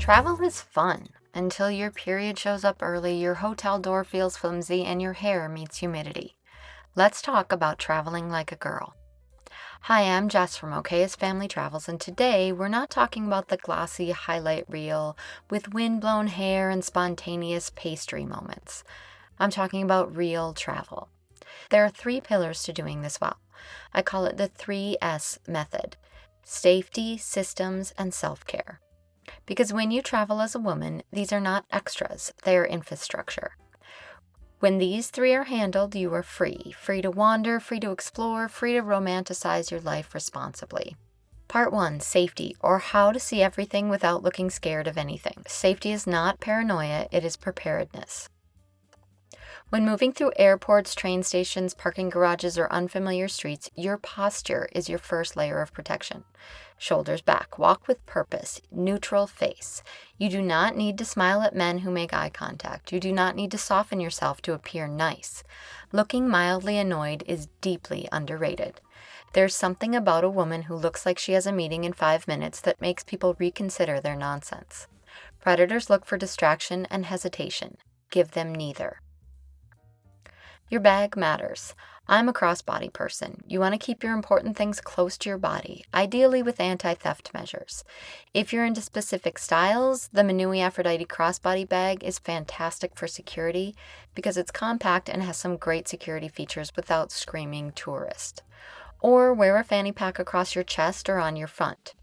Travel is fun until your period shows up early, your hotel door feels flimsy, and your hair meets humidity. Let's talk about traveling like a girl. Hi, I'm Jess from Okay's Family Travels, and today we're not talking about the glossy highlight reel with wind-blown hair and spontaneous pastry moments. I'm talking about real travel. There are 3 pillars to doing this well. I call it the 3S method: safety, systems, and self-care. Because when you travel as a woman, these are not extras, they are infrastructure. When these 3 are handled, you are free to wander, free to explore, free to romanticize your life responsibly. Part 1, safety, or how to see everything without looking scared of anything. Safety is not paranoia, it is preparedness. When moving through airports, train stations, parking garages, or unfamiliar streets, your posture is your first layer of protection. Shoulders back, walk with purpose, neutral face. You do not need to smile at men who make eye contact. You do not need to soften yourself to appear nice. Looking mildly annoyed is deeply underrated. There's something about a woman who looks like she has a meeting in 5 minutes that makes people reconsider their nonsense. Predators look for distraction and hesitation. Give them neither. Your bag matters. I'm a crossbody person. You want to keep your important things close to your body, ideally with anti-theft measures. If you're into specific styles, the Minui Aphrodite crossbody bag is fantastic for security because it's compact and has some great security features without screaming tourist. Or wear a fanny pack across your chest or on your front.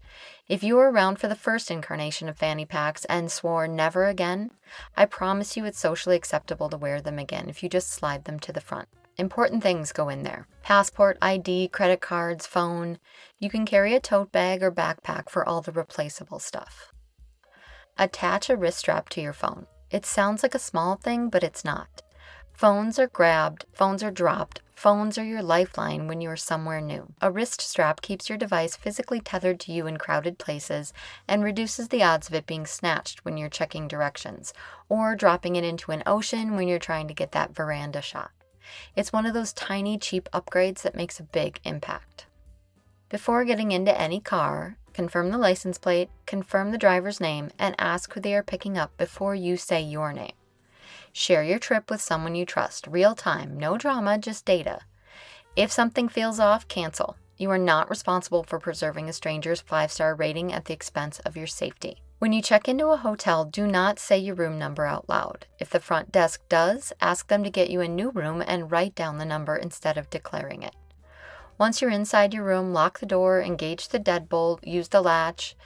If you were around for the first incarnation of fanny packs and swore never again, I promise you it's socially acceptable to wear them again if you just slide them to the front. Important things go in there: passport, ID, credit cards, phone. You can carry a tote bag or backpack for all the replaceable stuff. Attach a wrist strap to your phone. It sounds like a small thing, but it's not. Phones are grabbed, phones are dropped, phones are your lifeline when you are somewhere new. A wrist strap keeps your device physically tethered to you in crowded places and reduces the odds of it being snatched when you're checking directions, or dropping it into an ocean when you're trying to get that veranda shot. It's one of those tiny, cheap upgrades that makes a big impact. Before getting into any car, confirm the license plate, confirm the driver's name, and ask who they are picking up before you say your name. Share your trip with someone you trust. Real time, no drama, just data. If something feels off, cancel. You are not responsible for preserving a stranger's 5-star rating at the expense of your safety. When you check into a hotel, do not say your room number out loud. If the front desk does, ask them to get you a new room and write down the number instead of declaring it. Once you're inside your room, lock the door, engage the deadbolt, use the latch.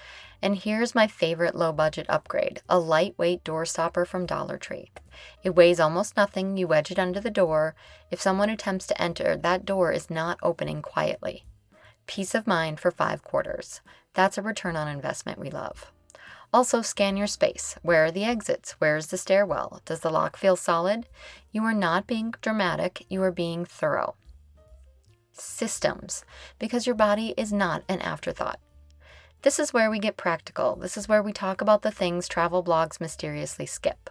And here's my favorite low-budget upgrade: a lightweight door stopper from Dollar Tree. It weighs almost nothing, you wedge it under the door. If someone attempts to enter, that door is not opening quietly. Peace of mind for 5 quarters. That's a return on investment we love. Also, scan your space. Where are the exits? Where is the stairwell? Does the lock feel solid? You are not being dramatic, you are being thorough. Systems, because your body is not an afterthought. This is where we get practical. This is where we talk about the things travel blogs mysteriously skip.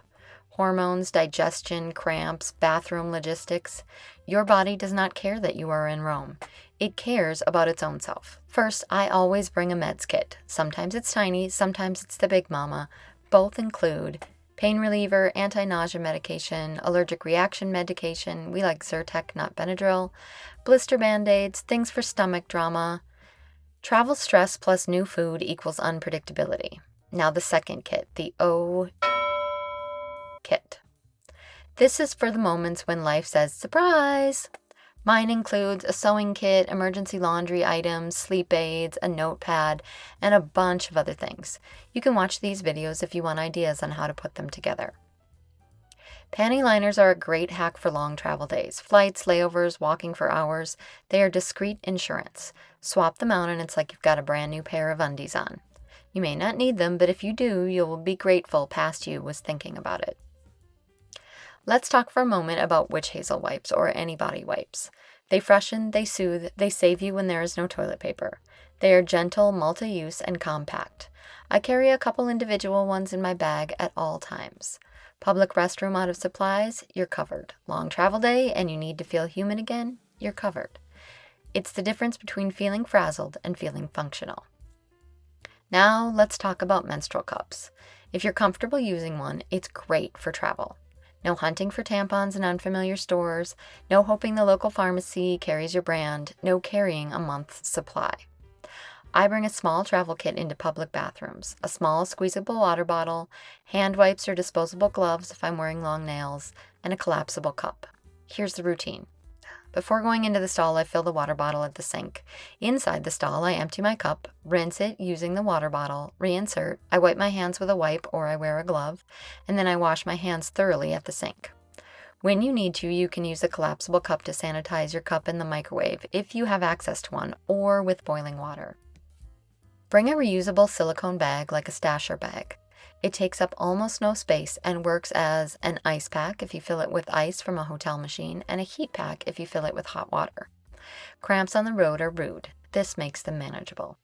Hormones, digestion, cramps, bathroom logistics. Your body does not care that you are in Rome. It cares about its own self. First, I always bring a meds kit. Sometimes it's tiny, sometimes it's the big mama. Both include pain reliever, anti-nausea medication, allergic reaction medication. We like Zyrtec, not Benadryl. Blister band-aids, things for stomach drama. Travel stress plus new food equals unpredictability. Now the second kit, the O kit. This is for the moments when life says, surprise! Mine includes a sewing kit, emergency laundry items, sleep aids, a notepad, and a bunch of other things. You can watch these videos if you want ideas on how to put them together. Panty liners are a great hack for long travel days. Flights, layovers, walking for hours. They are discreet insurance. Swap them out and it's like you've got a brand new pair of undies on. You may not need them, but if you do, you'll be grateful past you was thinking about it. Let's talk for a moment about witch hazel wipes or any body wipes. They freshen, they soothe, they save you when there is no toilet paper. They are gentle, multi-use, and compact. I carry a couple individual ones in my bag at all times. Public restroom out of supplies, you're covered. Long travel day and you need to feel human again, you're covered. It's the difference between feeling frazzled and feeling functional. Now let's talk about menstrual cups. If you're comfortable using one, it's great for travel. No hunting for tampons in unfamiliar stores, no hoping the local pharmacy carries your brand, no carrying a month's supply. I bring a small travel kit into public bathrooms, a small squeezable water bottle, hand wipes or disposable gloves if I'm wearing long nails, and a collapsible cup. Here's the routine. Before going into the stall, I fill the water bottle at the sink. Inside the stall, I empty my cup, rinse it using the water bottle, reinsert, I wipe my hands with a wipe or I wear a glove, and then I wash my hands thoroughly at the sink. When you need to, you can use a collapsible cup to sanitize your cup in the microwave if you have access to one, or with boiling water. Bring a reusable silicone bag like a stasher bag. It takes up almost no space and works as an ice pack if you fill it with ice from a hotel machine and a heat pack if you fill it with hot water. Cramps on the road are rude. This makes them manageable.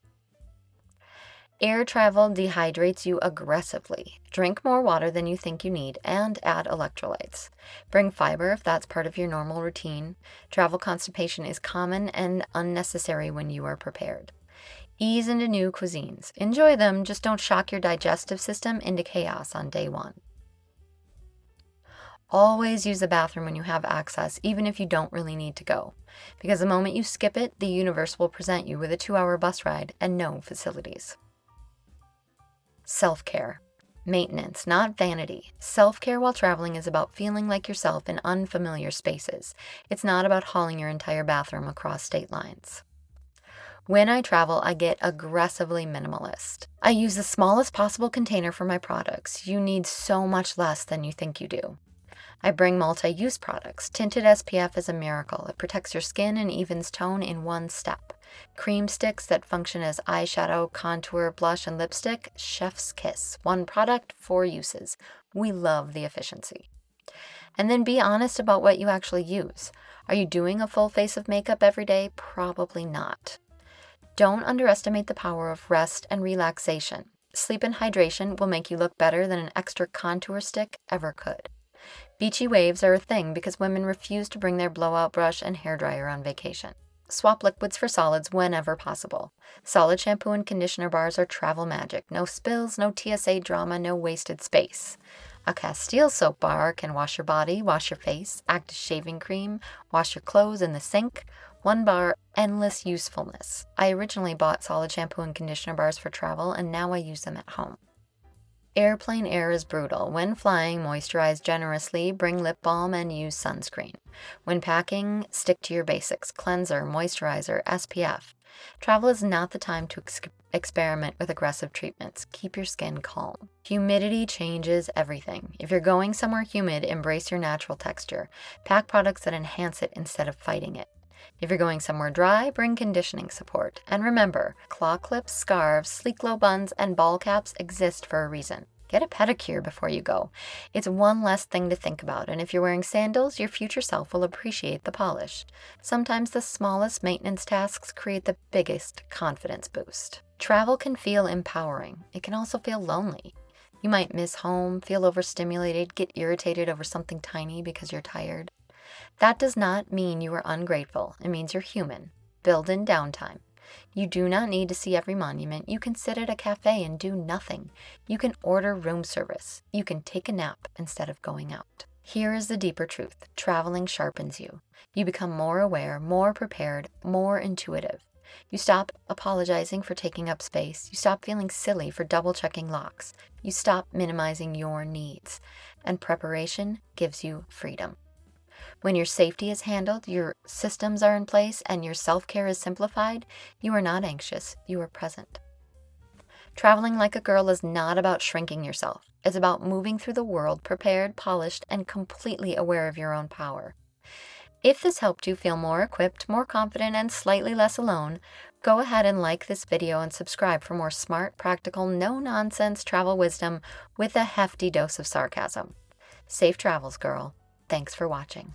Air travel dehydrates you aggressively. Drink more water than you think you need and add electrolytes. Bring fiber if that's part of your normal routine. Travel constipation is common and unnecessary when you are prepared. Ease into new cuisines. Enjoy them, just don't shock your digestive system into chaos on day one. Always use the bathroom when you have access, even if you don't really need to go. Because the moment you skip it, the universe will present you with a 2-hour bus ride and no facilities. Self-care. Maintenance, not vanity. Self-care while traveling is about feeling like yourself in unfamiliar spaces. It's not about hauling your entire bathroom across state lines. When I travel, I get aggressively minimalist. I use the smallest possible container for my products. You need so much less than you think you do. I bring multi-use products. Tinted SPF is a miracle. It protects your skin and evens tone in one step. Cream sticks that function as eyeshadow, contour, blush, and lipstick. Chef's kiss. One product, 4 uses. We love the efficiency. And then be honest about what you actually use. Are you doing a full face of makeup every day? Probably not. Don't underestimate the power of rest and relaxation. Sleep and hydration will make you look better than an extra contour stick ever could. Beachy waves are a thing because women refuse to bring their blowout brush and hairdryer on vacation. Swap liquids for solids whenever possible. Solid shampoo and conditioner bars are travel magic. No spills, no TSA drama, no wasted space. A Castile soap bar can wash your body, wash your face, act as shaving cream, wash your clothes in the sink. One bar, endless usefulness. I originally bought solid shampoo and conditioner bars for travel, and now I use them at home. Airplane air is brutal. When flying, moisturize generously, bring lip balm, and use sunscreen. When packing, stick to your basics: cleanser, moisturizer, SPF. Travel is not the time to experiment with aggressive treatments. Keep your skin calm. Humidity changes everything. If you're going somewhere humid, embrace your natural texture. Pack products that enhance it instead of fighting it. If you're going somewhere dry, bring conditioning support. And remember, claw clips, scarves, sleek low buns, and ball caps exist for a reason. Get a pedicure before you go. It's one less thing to think about, and if you're wearing sandals, your future self will appreciate the polish. Sometimes the smallest maintenance tasks create the biggest confidence boost. Travel can feel empowering. It can also feel lonely. You might miss home, feel overstimulated, get irritated over something tiny because you're tired. That does not mean you are ungrateful. It means you're human. Build in downtime. You do not need to see every monument. You can sit at a cafe and do nothing. You can order room service. You can take a nap instead of going out. Here is the deeper truth. Traveling sharpens you. You become more aware, more prepared, more intuitive. You stop apologizing for taking up space. You stop feeling silly for double-checking locks. You stop minimizing your needs. And preparation gives you freedom. When your safety is handled, your systems are in place, and your self-care is simplified, you are not anxious, you are present. Traveling like a girl is not about shrinking yourself. It's about moving through the world prepared, polished, and completely aware of your own power. If this helped you feel more equipped, more confident, and slightly less alone, go ahead and like this video and subscribe for more smart, practical, no-nonsense travel wisdom with a hefty dose of sarcasm. Safe travels, girl. Thanks for watching.